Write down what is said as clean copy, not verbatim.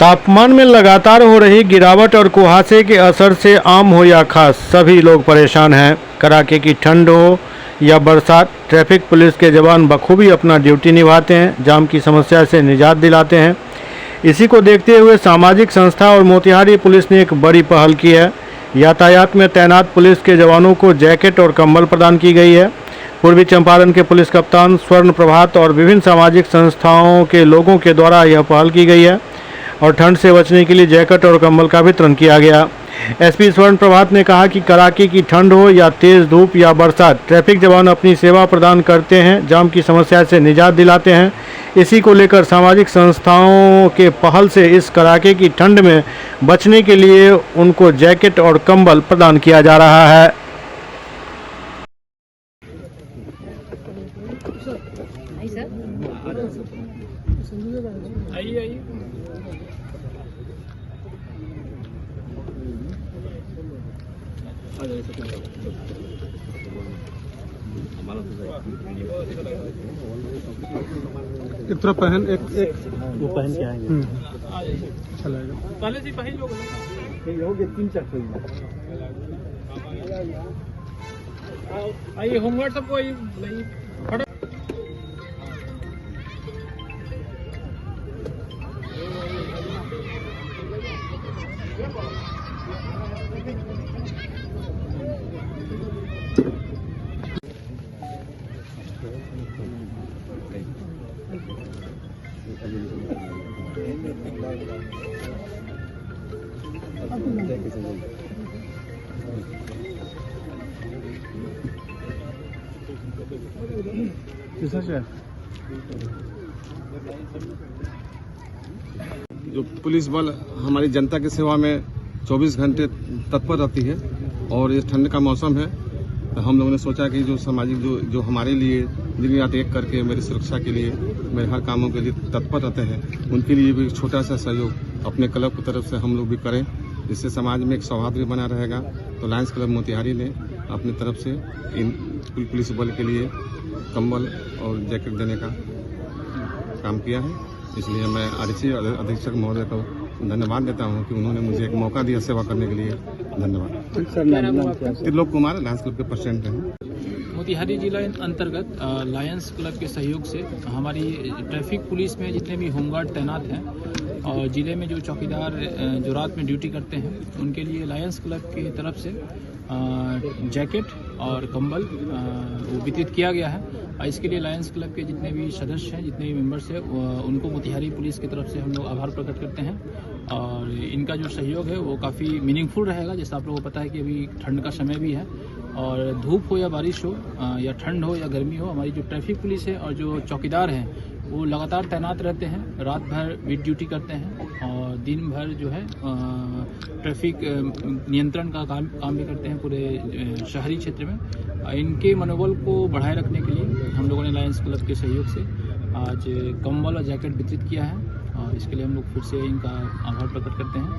तापमान में लगातार हो रही गिरावट और कुहासे के असर से आम हो या खास सभी लोग परेशान हैं। कड़ाके की ठंड हो या बरसात, ट्रैफिक पुलिस के जवान बखूबी अपना ड्यूटी निभाते हैं, जाम की समस्या से निजात दिलाते हैं। इसी को देखते हुए सामाजिक संस्था और मोतिहारी पुलिस ने एक बड़ी पहल की है। यातायात में तैनात पुलिस के जवानों को जैकेट और कंबल प्रदान की गई है। पूर्वी चंपारण के पुलिस कप्तान स्वर्ण प्रभात और विभिन्न सामाजिक संस्थाओं के लोगों के द्वारा यह पहल की गई है और ठंड से बचने के लिए जैकेट और कंबल का वितरण किया गया। एसपी स्वर्ण प्रभात ने कहा कि कड़ाके की ठंड हो या तेज धूप या बरसात, ट्रैफिक जवान अपनी सेवा प्रदान करते हैं, जाम की समस्या से निजात दिलाते हैं। इसी को लेकर सामाजिक संस्थाओं के पहल से इस कड़ाके की ठंड में बचने के लिए उनको जैकेट और कंबल प्रदान किया जा रहा है। इतना पहन एक वो पहन के आएंगे। चलेगा पहले से पहन लो तीन चार आइए होमगार्ड सबको खड़े। जो पुलिस बल हमारी जनता की सेवा में 24 घंटे तत्पर रहती है और ये ठंड का मौसम है, तो हम लोगों ने सोचा कि जो सामाजिक जो हमारे लिए दिन रात एक करके मेरी सुरक्षा के लिए, मेरे हर कामों के लिए तत्पर रहते हैं, उनके लिए भी छोटा सा सहयोग अपने क्लब की तरफ से हम लोग भी करें, जिससे समाज में एक सौहार्द भी बना रहेगा। तो लायंस क्लब मोतिहारी ने अपनी तरफ से इन पुलिस बल के लिए कंबल और जैकेट देने का काम किया है। इसलिए मैं आरक्षी अधीक्षक महोदय को धन्यवाद देता हूं कि उन्होंने मुझे एक मौका दिया सेवा करने के लिए। धन्यवाद। त्रिलोक कुमार लायंस क्लब के प्रेसिडेंट हैं। मोतिहारी जिला अंतर्गत लायंस क्लब के सहयोग से हमारी ट्रैफिक पुलिस में जितने भी होमगार्ड तैनात हैं और जिले में जो चौकीदार जो रात में ड्यूटी करते हैं, उनके लिए लायंस क्लब की तरफ से जैकेट और कंबल वितरित किया गया है। इसके लिए लायंस क्लब के जितने भी सदस्य हैं, जितने भी मेंबर्स हैं, उनको मोतिहारी पुलिस की तरफ से हम लोग आभार प्रकट करते हैं। और इनका जो सहयोग है वो काफ़ी मीनिंगफुल रहेगा। जैसा आप लोगों को पता है कि अभी ठंड का समय भी है और धूप हो या बारिश हो या ठंड हो या गर्मी हो, हमारी जो ट्रैफिक पुलिस है और जो चौकीदार हैं वो लगातार तैनात रहते हैं, रात भर बीट ड्यूटी करते हैं और दिन भर जो है ट्रैफिक नियंत्रण का काम भी करते हैं पूरे शहरी क्षेत्र में। इनके मनोबल को बढ़ाए रखने के लिए हम लोगों ने लायंस क्लब के सहयोग से आज कंबल और जैकेट वितरित किया है और इसके लिए हम लोग फिर से इनका आभार प्रकट करते हैं।